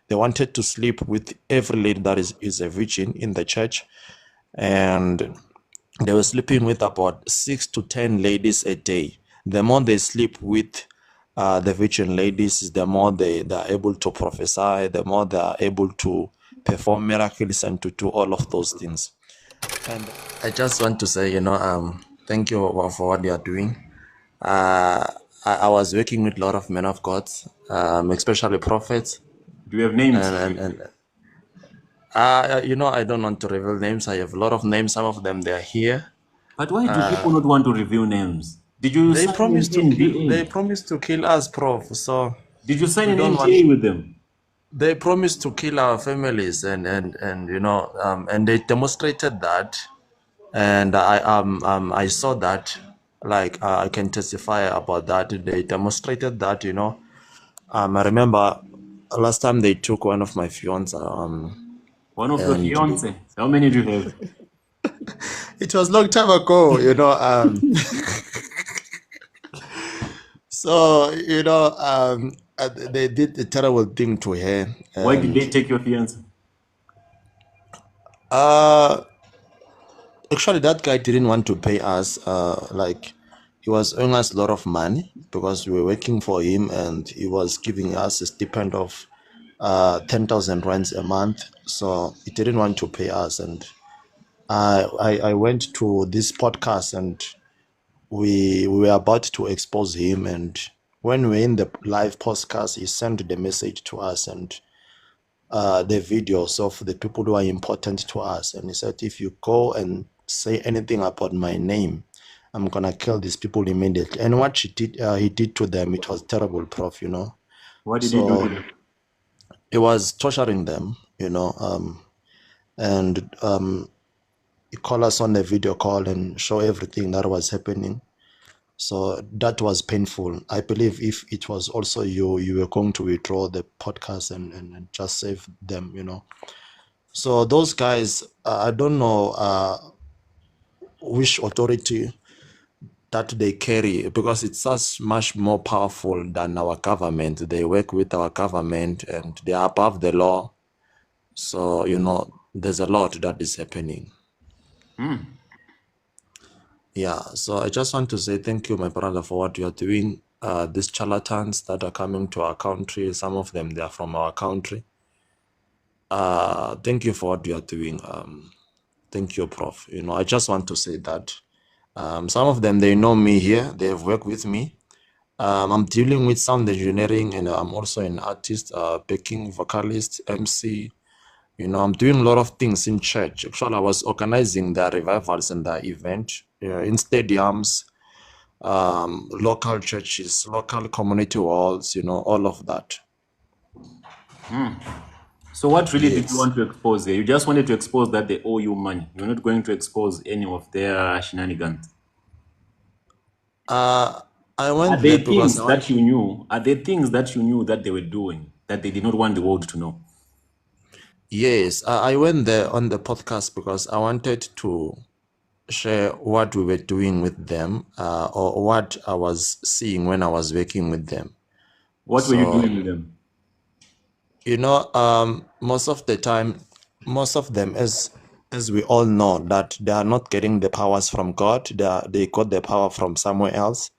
they wanted to sleep with every lady that is a virgin in the church, and they were sleeping with about 6 to 10 ladies a day. The more they sleep with the virgin ladies, the more they are able to prophesy, the more they are able to perform miracles and to do all of those things. And I just want to say, thank you for what you are doing. I was working with a lot of men of God, especially prophets. Do you have names? I don't want to reveal names. I have a lot of names. Some of them, they are here. But why do people not want to reveal names? Did you They sign an promised to kill. They NDA? promised to kill us, Prof. So Did you sign we an don't want. NDA with them? They promised to kill our families, and and they demonstrated that, and I saw that. Like I can testify about that. They demonstrated that. I remember last time they took one of my fiance. One of your And fiance. How many do you have? it was long time ago. So they did a terrible thing to her. Why did they And take your fiance? actually, that guy didn't want to pay us. Like he was owing us a lot of money because we were working for him, and he was giving us a stipend of 10,000 rands a month. So he didn't want to pay us, and I went to this podcast, and we were about to expose him. And when we were in the live podcast, he sent the message to us, and the videos of the people who are important to us. And he said, if you go and say anything about my name, I'm gonna kill these people immediately. And what he did to them, it was terrible, Prof. What did he do to So them? he was torturing them, and he called us on a video call and show everything that was happening. So that was painful. I believe if it was also you were going to withdraw the podcast and just save them, So those guys, I don't know which authority that they carry, because it's such much more powerful than our government. They work with our government and they are above the law. So, there's a lot that is happening. Yeah, so I just want to say thank you, my brother, for what you are doing. These charlatans that are coming to our country, some of them, they are from our country. Thank you for what you are doing. Thank you, Prof. I just want to say that some of them, they know me here. They have worked with me. I'm dealing with sound engineering, and I'm also an artist, backing vocalist, MC. I'm doing a lot of things in church. Actually, I was organizing the revivals and the event in stadiums, local churches, local community halls, all of that. So what really did you Yes. want to expose here? You just wanted to expose that they owe you money. You're not going to expose any of their shenanigans. I Are went there there because things that you knew? Are there things that you knew that they were doing that they did not want the world to know? yes, I went there on the podcast because I wanted to share what we were doing with them, or what I was seeing when I was working with them. What were you So, doing with them? most of the time, most of them, as we all know, that they are not getting the powers from God. They got the power from somewhere else,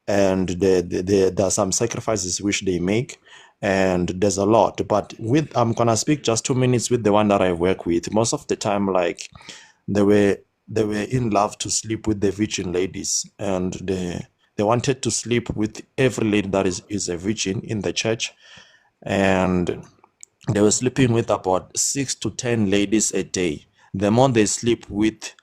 and there are some sacrifices which they make, and there's a lot. But I'm gonna speak just 2 minutes with the one that I work with. Most of the time, like they were in love to sleep with the virgin ladies, and they wanted to sleep with every lady that is a virgin in the church, and they were sleeping with about 6 to 10 ladies a day. The more they sleep with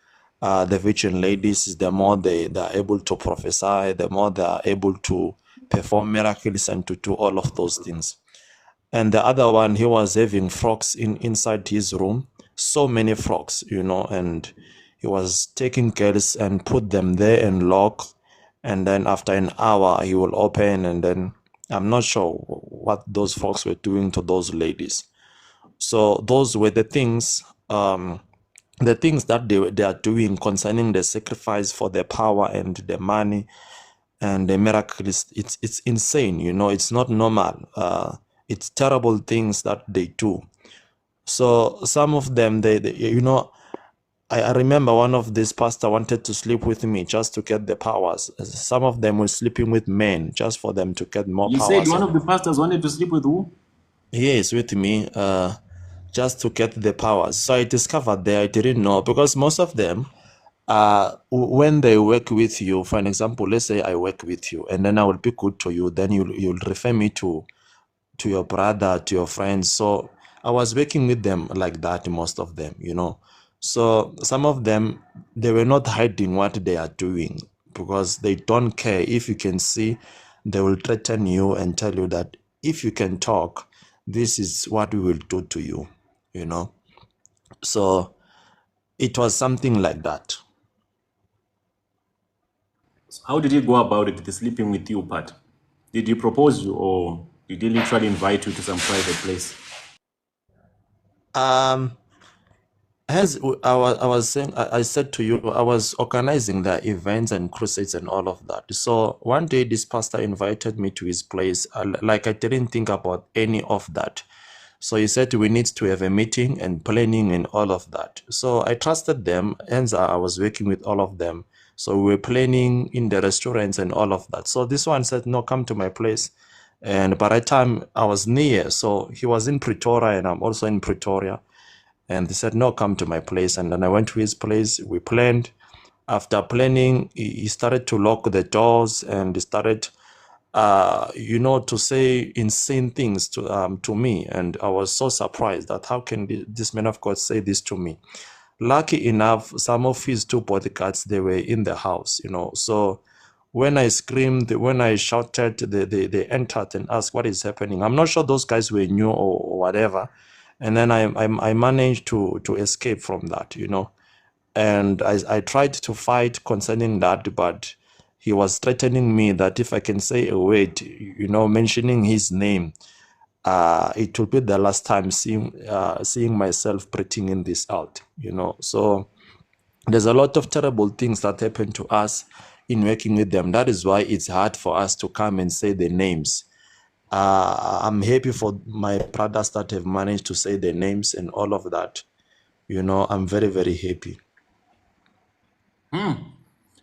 the virgin ladies, the more they are able to prophesy, the more they are able to perform miracles and to do all of those things. And the other one, he was having frogs inside his room, so many frogs, and he was taking girls and put them there and lock, and then after an hour he will open, and then I'm not sure what those frogs were doing to those ladies. So those were the things that they are doing concerning the sacrifice for the power and the money and the miracles. It's insane, it's not normal. It's terrible things that they do. So some of them, I remember one of these pastor wanted to sleep with me just to get the powers. Some of them were sleeping with men just for them to get more You said powers. one And of the pastors wanted to sleep with who? he is with me just to get the powers. So I discovered there, I didn't know, because most of them, when they work with you, for an example, let's say I work with you and then I will be good to you, then you'll refer me to your brother, to your friends. So I was working with them like that, most of them, So some of them, they were not hiding what they are doing because they don't care. If you can see, they will threaten you and tell you that if you can talk, this is what we will do to you, So it was something like that. So how did he go about it, the sleeping with you part? Did he propose you or did he literally invite you to some private place? Um, Hence, I was saying, I said to you, I was organizing the events and crusades and all of that. So one day, this pastor invited me to his place. Like I didn't think about any of that. So he said we need to have a meeting and planning and all of that. So I trusted them, hence I was working with all of them. So we were planning in the restaurants and all of that. So this one said, no, come to my place. And by the time I was near, so he was in Pretoria and I'm also in Pretoria. And they said, no, come to my place. And then I went to his place. We planned. After planning, he started to lock the doors and he started, to say insane things to me. And I was so surprised that how can this man of God say this to me? Lucky enough, some of his two bodyguards, they were in the house, So when I screamed, when I shouted, they entered and asked what is happening. I'm not sure those guys were new or whatever. And then I managed to escape from that, And I tried to fight concerning that, but he was threatening me that if I can say a word, mentioning his name, it will be the last time seeing myself breathing in this out, So there's a lot of terrible things that happen to us in working with them. That is why it's hard for us to come and say the names. I'm happy for my brothers that have managed to say their names and all of that. I'm very, very happy.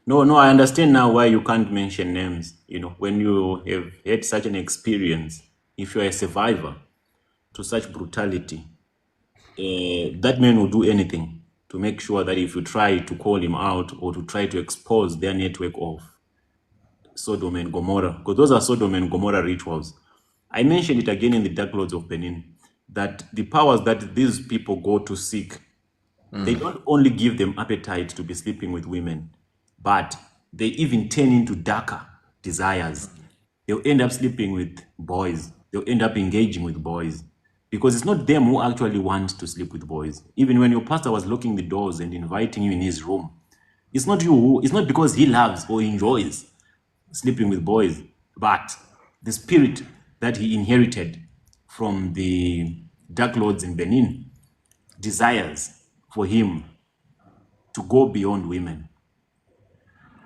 No, I understand now why you can't mention names. When you have had such an experience, if you're a survivor to such brutality, that man will do anything to make sure that if you try to call him out or to try to expose their network of Sodom and Gomorrah, because those are Sodom and Gomorrah rituals. I mentioned it again in the Dark Lords of Benin, that the powers that these people go to seek, they don't only give them appetite to be sleeping with women, but they even turn into darker desires. They'll end up sleeping with boys. They'll end up engaging with boys. Because it's not them who actually want to sleep with boys. Even when your pastor was locking the doors and inviting you in his room, it's not because he loves or enjoys sleeping with boys, but the spirit that he inherited from the Dark Lords in Benin desires for him to go beyond women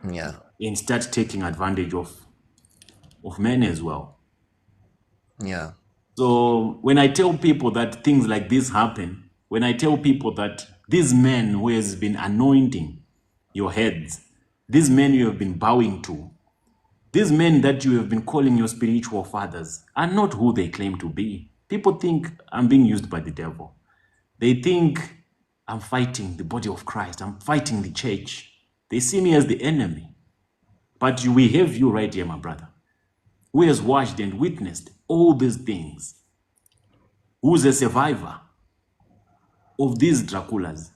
Yeah, and start taking advantage of men as well. yeah, So when I tell people that things like this happen, when I tell people that these men who has been anointing your heads, these men you have been bowing to, these men that you have been calling your spiritual fathers are not who they claim to be. People think I'm being used by the devil. They think I'm fighting the body of Christ. I'm fighting the church. They see me as the enemy. But we have you right here, my brother, who has watched and witnessed all these things, who's a survivor of these Draculas.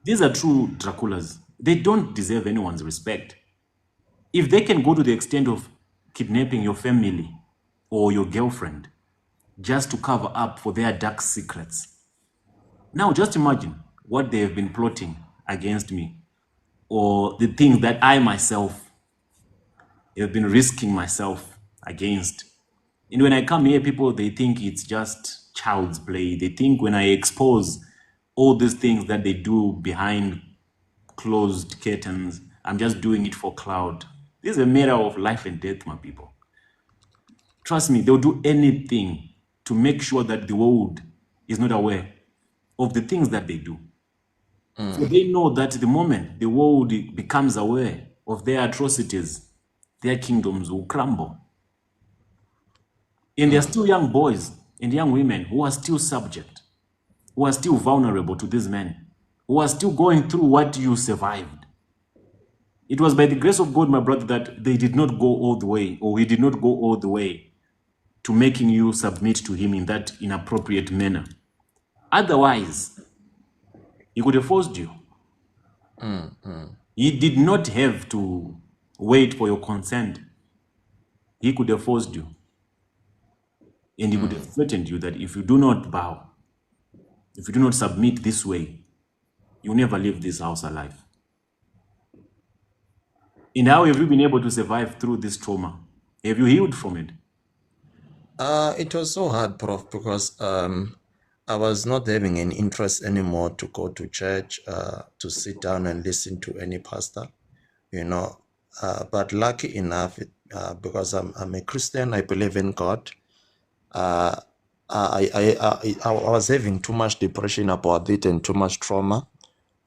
These are true Draculas. They don't deserve anyone's respect. If they can go to the extent of kidnapping your family or your girlfriend just to cover up for their dark secrets, now just imagine what they have been plotting against me or the things that I myself have been risking myself against. And when I come here, people, they think it's just child's play. They think when I expose all these things that they do behind closed curtains, I'm just doing it for cloud. This is a matter of life and death, my people. Trust me, they'll do anything to make sure that the world is not aware of the things that they do. So they know that the moment the world becomes aware of their atrocities, their kingdoms will crumble. And there are still young boys and young women who are still subject, who are still vulnerable to these men, who are still going through what you survived. It was by the grace of God, my brother, that they did not go all the way, or we did not go all the way to making you submit to him in that inappropriate manner. Otherwise, he could have forced you. He did not have to wait for your consent. He could have forced you. And he could have threatened you that if you do not bow, if you do not submit this way, you'll never leave this house alive. And how have you been able to survive through this trauma? Have you healed from it? It was so hard, Prof, because I was not having an interest anymore to go to church, to sit down and listen to any pastor, you know. But lucky enough, because I'm a Christian, I believe in God. I was having too much depression about it and too much trauma,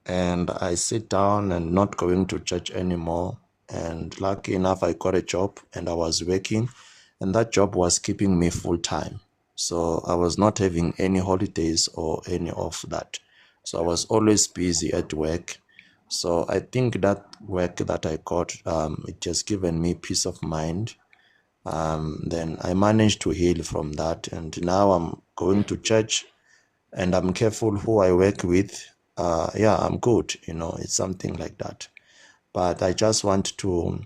and I sit down and not going to church anymore. And lucky enough, I got a job and I was working, and that job was keeping me full time. So I was not having any holidays or any of that. So I was always busy at work. So I think that work that I got, it just given me peace of mind. Then I managed to heal from that, and now I'm going to church and I'm careful who I work with. Yeah, I'm good, you know, it's something like that. But I just want to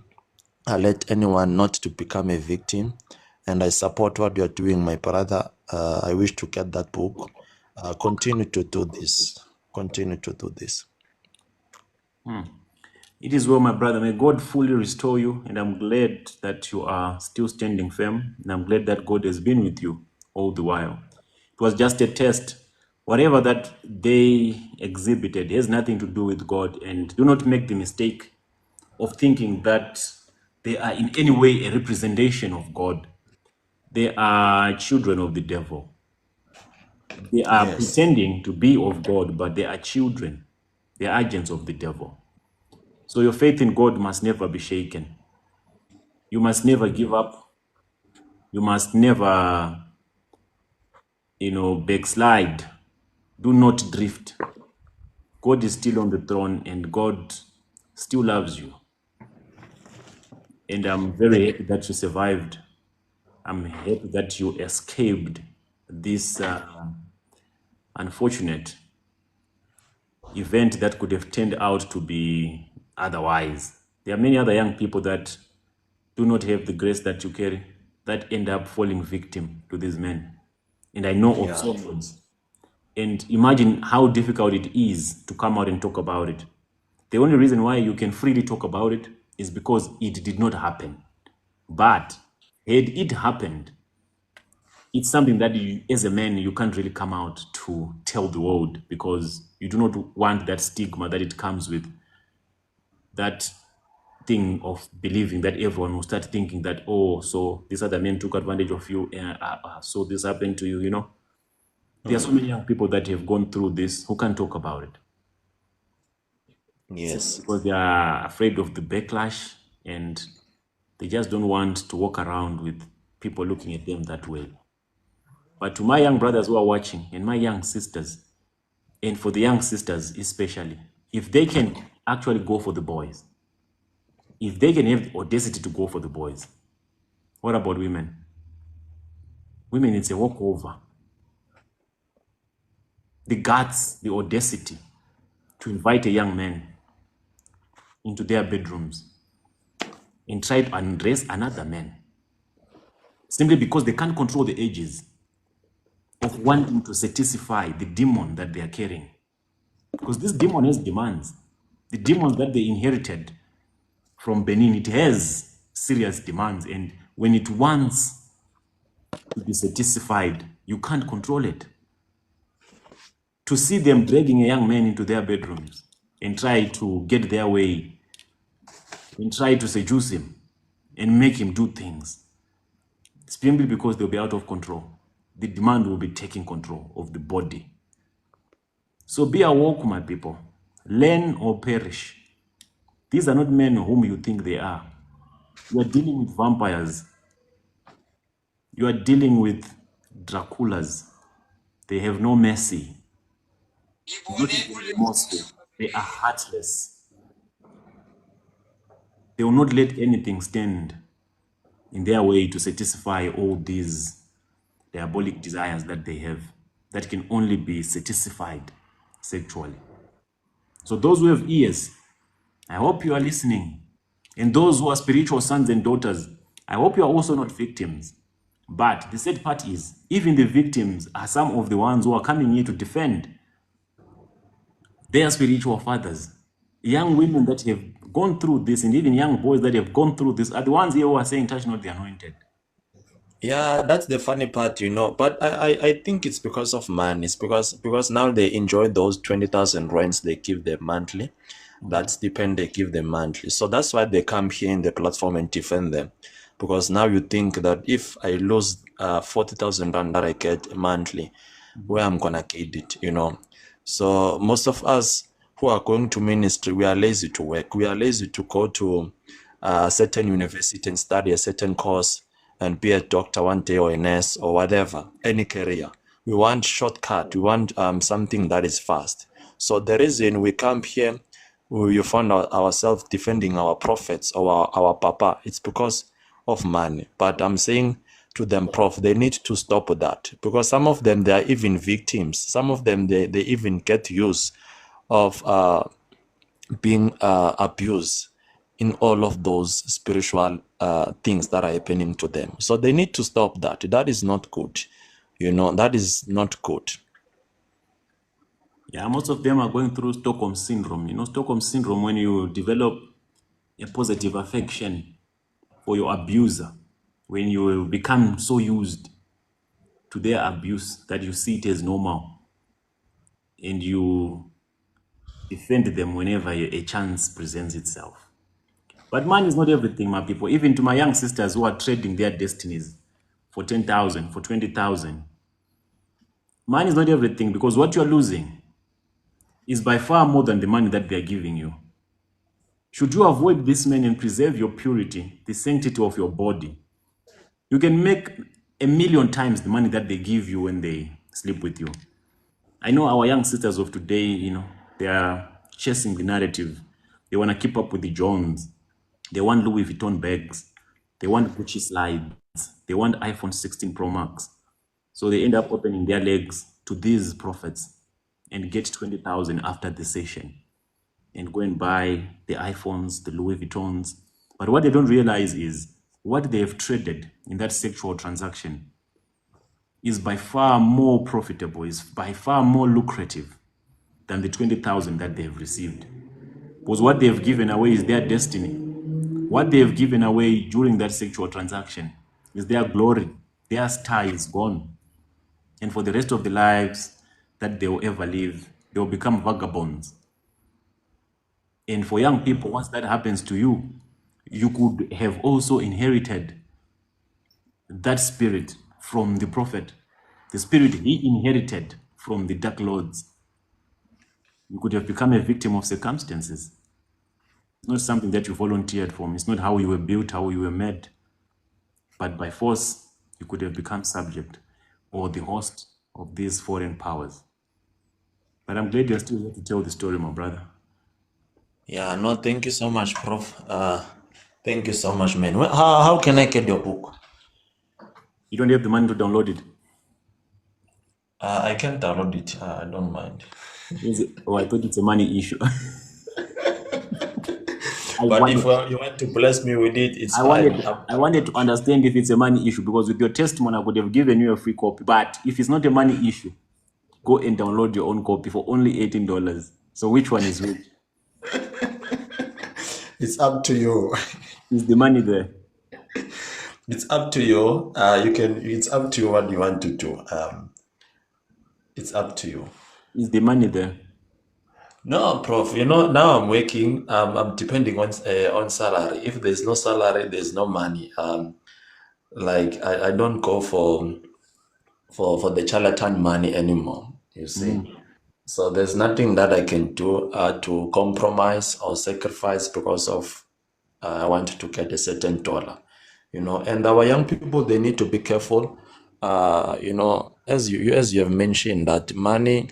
let anyone not to become a victim, and I support what you're doing, my brother. I wish to get that book. Continue to do this. Continue to do this. It is well, my brother. May God fully restore you. And I'm glad that you are still standing firm. And I'm glad that God has been with you all the while. It was just a test. Whatever that they exhibited has nothing to do with God. And do not make the mistake of thinking that they are in any way a representation of God. They are children of the devil. They are Yes. pretending to be of God, but they are children. They are agents of the devil. So your faith in God must never be shaken. You must never give up. You must never, backslide. Do not drift. God is still on the throne and God still loves you. And I'm very happy that you survived. I'm happy that you escaped this unfortunate event that could have turned out to be otherwise. There are many other young people that do not have the grace that you carry that end up falling victim to these men. And I know of Yeah. so many. And imagine how difficult it is to come out and talk about it. The only reason why you can freely talk about it is because it did not happen. But had it happened, it's something that you, as a man, you can't really come out to tell the world because you do not want that stigma that it comes with. That thing of believing that everyone will start thinking that, oh, so this other man took advantage of you, so this happened to you, you know. There are so many young people that have gone through this who can't talk about it. Yes. Because they are afraid of the backlash and they just don't want to walk around with people looking at them that way. But to my young brothers who are watching and my young sisters, and for the young sisters especially, if they can actually go for the boys, if they can have the audacity to go for the boys, what about women? Women, it's a walkover. The guts, the audacity to invite a young man into their bedrooms and try to undress another man simply because they can't control the urges of wanting to satisfy the demon that they are carrying. Because this demon has demands. The demons that they inherited from Benin, it has serious demands. And when it wants to be satisfied, you can't control it. To see them dragging a young man into their bedrooms and try to get their way and try to seduce him and make him do things, simply because they'll be out of control. The demand will be taking control of the body. So be awoke, my people. Learn or perish. These are not men whom you think they are. You are dealing with vampires. You are dealing with Draculas. They have no mercy. Not even remorseful. They are heartless. They will not let anything stand in their way to satisfy all these diabolic desires that they have that can only be satisfied sexually. So those who have ears, I hope you are listening. And those who are spiritual sons and daughters, I hope you are also not victims. But the sad part is, even the victims are some of the ones who are coming here to defend their spiritual fathers. Young women that have gone through this, and even young boys that have gone through this, are the ones here who are saying, touch not the anointed. Yeah, that's the funny part, But I think it's because of money. It's because now they enjoy those 20,000 rents they give them monthly. That's the pen they give them monthly. So that's why they come here in the platform and defend them. Because now you think that if I lose 40,000 rand that I get monthly, where I'm gonna get it. So most of us who are going to ministry, we are lazy to work. We are lazy to go to a certain university and study a certain course and be a doctor one day or a nurse or whatever, any career. We want shortcut. We want something that is fast. So the reason we come here, you find ourselves defending our prophets or our papa, it's because of money. But I'm saying to them, Prof, they need to stop that, because some of them, they are even victims. Some of them, they even get use of being abused in all of those spiritual things that are happening to them. So they need to stop that. That is not good. That is not good. Yeah, most of them are going through Stockholm syndrome. Stockholm syndrome, when you develop a positive affection for your abuser, when you become so used to their abuse that you see it as normal and you defend them whenever a chance presents itself. But money is not everything, my people. Even to my young sisters who are trading their destinies for 10,000, for 20,000, money is not everything, because what you're losing is by far more than the money that they're giving you. Should you avoid this man and preserve your purity, the sanctity of your body, you can make 1,000,000 times the money that they give you when they sleep with you. I know our young sisters of today, they are chasing the narrative. They want to keep up with the Jones. They want Louis Vuitton bags. They want Gucci slides. They want iPhone 16 Pro Max. So they end up opening their legs to these prophets and get 20,000 after the session and go and buy the iPhones, the Louis Vuittons. But what they don't realize is what they have traded in that sexual transaction is by far more profitable, is by far more lucrative than the 20,000 that they have received. Because what they have given away is their destiny. What they have given away during that sexual transaction is their glory. Their star is gone. And for the rest of the lives that they will ever live, they will become vagabonds. And for young people, once that happens to you, you could have also inherited that spirit from the prophet, the spirit he inherited from the dark lords. You could have become a victim of circumstances. It's not something that you volunteered for. It's not how you were built, how you were made. But by force, you could have become subject or the host of these foreign powers. But I'm glad you're still here to tell the story, my brother. Yeah, no, thank you so much, Prof. Thank you so much, man. How can I get your book? You don't have the money to download it. I can download it. I don't mind. Oh, I thought it's a money issue. But if you want to bless me with it, it's I fine. wanted to understand if it's a money issue, because with your testimony, I could have given you a free copy. But if it's not a money issue, go and download your own copy for only $18. So which one is which? It's up to you. Is the money there? It's up to you. It's up to you what you want to do. It's up to you. Is the money there? No, Prof. Now I'm working. I'm depending on salary. If there's no salary, there's no money. Like I don't go for the charlatan money anymore, you see. So there's nothing that I can do to compromise or sacrifice because of I want to get a certain dollar, you know. And our young people, they need to be careful. You know, as you have mentioned, that money,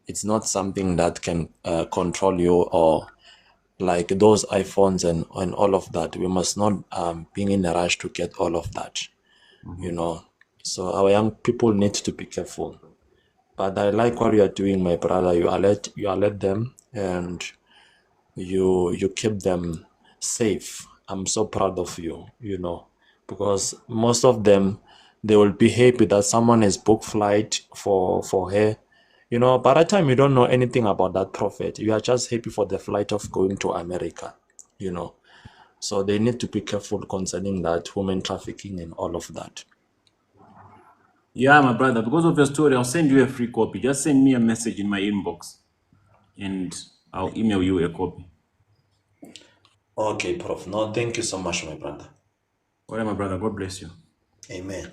it's not something that can control you, or like those iPhones and all of that. We must not be in a rush to get all of that, you know. So our young people need to be careful. But I like what you are doing, my brother. You alert them, and you keep them safe. I'm so proud of you, you know, because most of them, they will be happy that someone has booked flight for her. You know, by the time you don't know anything about that prophet, you are just happy for the flight of going to America, you know. So they need to be careful concerning that women trafficking and all of that. Yeah, my brother, because of your story, I'll send you a free copy. Just send me a message in my inbox and I'll email you a copy. Okay, Prof. No, thank you so much, my brother. All right, my brother. God bless you. Amen.